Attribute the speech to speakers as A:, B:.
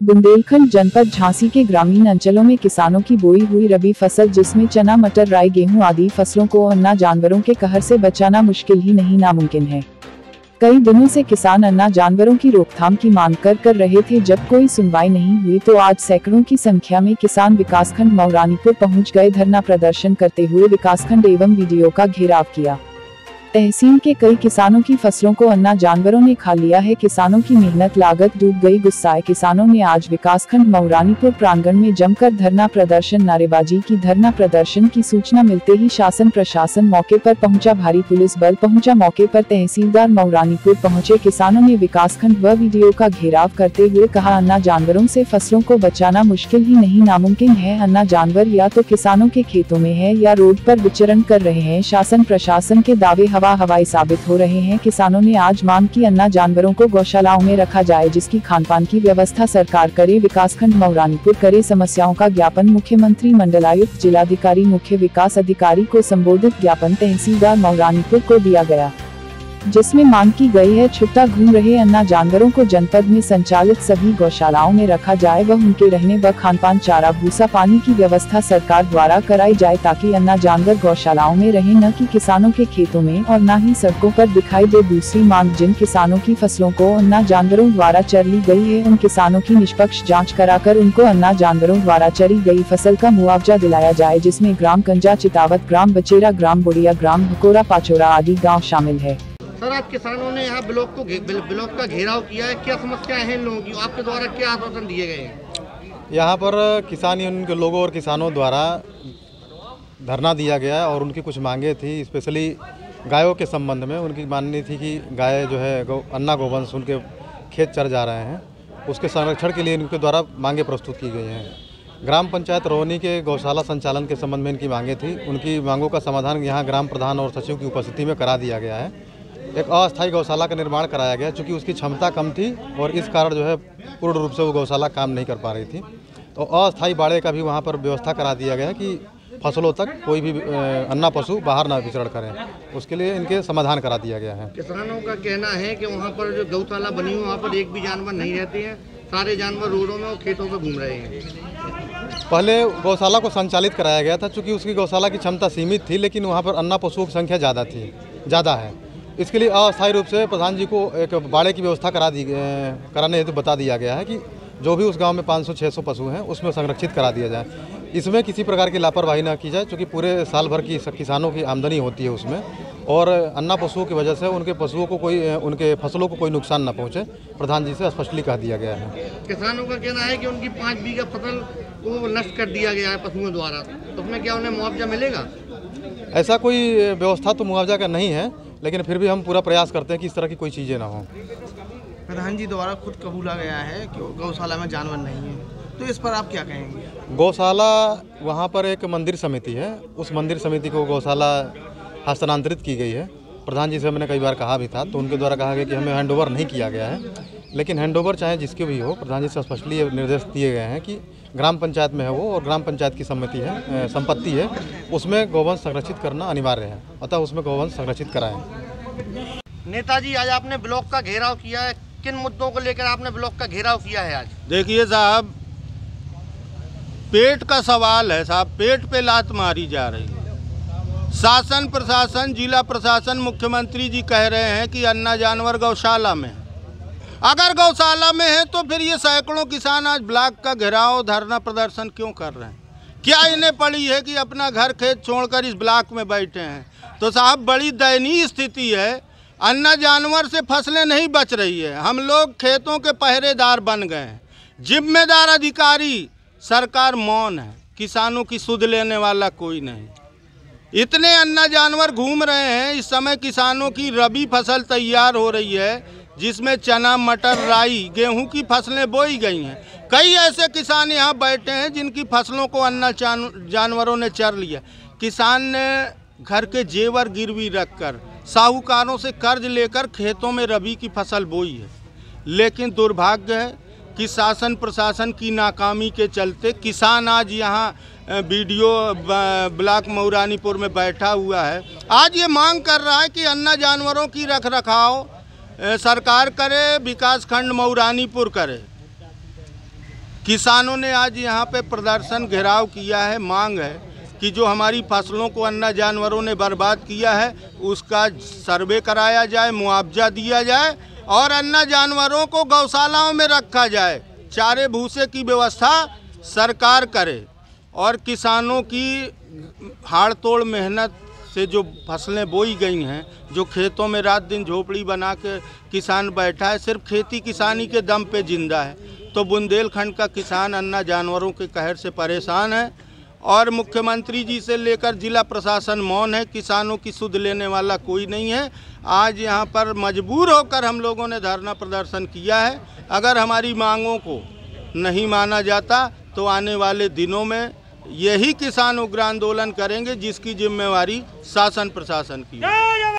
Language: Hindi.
A: बुंदेलखंड जनपद झांसी के ग्रामीण अंचलों में किसानों की बोई हुई रबी फसल जिसमें चना, मटर, राई, गेहूं आदि फसलों को अन्ना जानवरों के कहर से बचाना मुश्किल ही नहीं नामुमकिन है। कई दिनों से किसान अन्ना जानवरों की रोकथाम की मांग कर रहे थे। जब कोई सुनवाई नहीं हुई तो आज सैकड़ों की संख्या में किसान विकासखंड मौरानीपुर पहुंच गए। धरना प्रदर्शन करते हुए विकासखंड एवं वीडियो का घेराव किया। तहसील के कई किसानों की फसलों को अन्ना जानवरों ने खा लिया है। किसानों की मेहनत लागत डूब गई। गुस्साए किसानों ने आज विकासखंड मौरानीपुर प्रांगण में जमकर धरना प्रदर्शन नारेबाजी की। धरना प्रदर्शन की सूचना मिलते ही शासन प्रशासन मौके पर पहुंचा। भारी पुलिस बल पहुंचा। मौके पर तहसीलदार मौरानीपुर पहुंचे। किसानों ने विकासखंड व वीडियो का घेराव करते हुए कहा, अन्ना जानवरों से फसलों को बचाना मुश्किल ही नहीं नामुमकिन है। अन्ना जानवर या तो किसानों के खेतों में है या रोड पर विचरण कर रहे हैं। शासन प्रशासन के दावे हवाई साबित हो रहे हैं। किसानों ने आज मांग की अन्ना जानवरों को गौशालाओं में रखा जाए, जिसकी खानपान की व्यवस्था सरकार करे। विकासखंड मौरानीपुर करे समस्याओं का ज्ञापन। मुख्यमंत्री, मंडलायुक्त, जिलाधिकारी, मुख्य विकास अधिकारी को संबोधित ज्ञापन तहसीलदार मौरानीपुर को दिया गया, जिसमें मांग की गई है छुट्टा घूम रहे अन्ना जानवरों को जनपद में संचालित सभी गौशालाओं में रखा जाए व उनके रहने व खानपान, चारा, भूसा, पानी की व्यवस्था सरकार द्वारा कराई जाए, ताकि अन्ना जानवर गौशालाओं में रहे, न कि किसानों के खेतों में और न ही सड़कों पर दिखाई दे। दूसरी मांग, जिन किसानों की फसलों को अन्ना जानवरों द्वारा चर ली गई है, उन किसानों की निष्पक्ष जाँच कराकर उनको अन्ना जानवरों द्वारा चरी गई फसल का मुआवजा दिलाया जाए, जिसमें ग्राम कंजा, चितावत, ग्राम बचेरा, ग्राम बुढ़िया, ग्राम भकोरा, पाचोरा आदि गाँव शामिल है।
B: सर, आज किसानों ने यहाँ ब्लॉक का घेराव किया है, क्या समस्याएं हैं इन लोगों की? आपके द्वारा क्या आश्वासन दिए गए हैं?
C: यहाँ पर किसान यूनियन के लोगों और किसानों द्वारा धरना दिया गया और उनकी कुछ मांगे थी। स्पेशली गायों के संबंध में उनकी माननी थी कि गाय जो है अन्ना गोवंश उनके खेत चर जा रहे हैं, उसके संरक्षण के लिए इनके द्वारा मांगे प्रस्तुत की गई हैं। ग्राम पंचायत रोहनी के गौशाला संचालन के संबंध में इनकी मांगे थी। उनकी मांगों का समाधान यहाँ ग्राम प्रधान और सचिव की उपस्थिति में करा दिया गया है। एक अस्थायी गौशाला का निर्माण कराया गया, चूँकि उसकी क्षमता कम थी और इस कारण जो है पूर्ण रूप से वो गौशाला काम नहीं कर पा रही थी, तो अस्थायी बाड़े का भी वहाँ पर व्यवस्था करा दिया गया कि फसलों तक कोई भी अन्ना पशु बाहर ना विचरण करें। उसके लिए इनके समाधान करा दिया गया है।
B: किसानों का कहना है कि वहाँ पर जो गौशाला बनी हुई वहाँ पर एक भी जानवर नहीं रहते हैं, सारे जानवर रोडों में और खेतों में घूम रहे हैं।
C: पहले गौशाला को संचालित कराया गया था, चूँकि उसकी गौशाला की क्षमता सीमित थी, लेकिन वहाँ पर अन्ना पशुओं की संख्या ज़्यादा है। इसके लिए अस्थायी रूप से प्रधान जी को एक बाड़े की व्यवस्था कराने हेतु बता दिया गया है कि जो भी उस गांव में 500-600 पशु हैं उसमें संरक्षित करा दिया जाए। इसमें किसी प्रकार की लापरवाही न की जाए, क्योंकि पूरे साल भर की किसानों की आमदनी होती है उसमें, और अन्ना पशुओं की वजह से उनके फसलों को कोई नुकसान न पहुँचे, प्रधान जी से स्पष्टली कह दिया गया है।
B: किसानों का कहना है कि उनकी 5 बीघा फसल को नष्ट कर दिया गया है पशुओं द्वारा, तो उसमें क्या उन्हें मुआवजा मिलेगा?
C: ऐसा कोई व्यवस्था तो मुआवजा का नहीं है, लेकिन फिर भी हम पूरा प्रयास करते हैं कि इस तरह की कोई चीज़ें ना हो।
D: प्रधान जी द्वारा खुद कबूला गया है कि गौशाला में जानवर नहीं है, तो इस पर आप क्या कहेंगे?
C: गौशाला, वहाँ पर एक मंदिर समिति है, उस मंदिर समिति को गौशाला हस्तांतरित की गई है। प्रधान जी से मैंने कई बार कहा भी था, तो उनके द्वारा कहा गया कि हमें हैंडओवर नहीं किया गया है, लेकिन हैंडओवर चाहे जिसके भी हो, प्रधान जी से स्पष्टली निर्देश दिए गए हैं कि ग्राम पंचायत में है वो, और ग्राम पंचायत की संपत्ति है, उसमें गौवंश संरक्षित करना अनिवार्य है, अतः उसमें गौवंश संरक्षित कराएं।
B: नेताजी, आज आपने ब्लॉक का घेराव किया है, किन मुद्दों को लेकर आपने ब्लॉक का घेराव किया है आज?
E: देखिए साहब, पेट का सवाल है साहब, पेट पे लात मारी जा रही है। शासन प्रशासन, जिला प्रशासन, मुख्यमंत्री जी कह रहे हैं कि अन्ना जानवर गौशाला में है। अगर गौशाला में है तो फिर ये सैकड़ों किसान आज ब्लॉक का घेराव, धरना प्रदर्शन क्यों कर रहे हैं? क्या इन्हें पड़ी है कि अपना घर खेत छोड़कर इस ब्लॉक में बैठे हैं? तो साहब, बड़ी दयनीय स्थिति है। अन्ना जानवर से फसलें नहीं बच रही है, हम लोग खेतों के पहरेदार बन गए हैं। जिम्मेदार अधिकारी, सरकार मौन है, किसानों की सुध लेने वाला कोई नहीं। इतने अन्ना जानवर घूम रहे हैं। इस समय किसानों की रबी फसल तैयार हो रही है, जिसमें चना, मटर, राई, गेहूं की फसलें बोई गई हैं। कई ऐसे किसान यहाँ बैठे हैं जिनकी फसलों को अन्ना जानवरों ने चर लिया। किसान ने घर के जेवर गिरवी रखकर, साहूकारों से कर्ज लेकर खेतों में रबी की फसल बोई है, लेकिन दुर्भाग्य है कि शासन प्रशासन की नाकामी के चलते किसान आज यहाँ वीडियो ब्लॉक मौरानीपुर में बैठा हुआ है। आज ये मांग कर रहा है कि अन्ना जानवरों की रख रखाव सरकार करे, विकासखंड मौरानीपुर करे। किसानों ने आज यहाँ पे प्रदर्शन घेराव किया है। मांग है कि जो हमारी फसलों को अन्ना जानवरों ने बर्बाद किया है उसका सर्वे कराया जाए, मुआवजा दिया जाए और अन्ना जानवरों को गौशालाओं में रखा जाए। चारे भूसे की व्यवस्था सरकार करे और किसानों की हाड़ तोड़ मेहनत से जो फसलें बोई गई हैं, जो खेतों में रात दिन झोपड़ी बना के किसान बैठा है, सिर्फ खेती किसानी के दम पे जिंदा है। तो बुंदेलखंड का किसान अन्ना जानवरों के कहर से परेशान है और मुख्यमंत्री जी से लेकर जिला प्रशासन मौन है। किसानों की सुध लेने वाला कोई नहीं है। आज यहाँ पर मजबूर होकर हम लोगों ने धरना प्रदर्शन किया है। अगर हमारी मांगों को नहीं माना जाता तो आने वाले दिनों में यही किसान उग्र आंदोलन करेंगे जिसकी जिम्मेवारी शासन प्रशासन की है।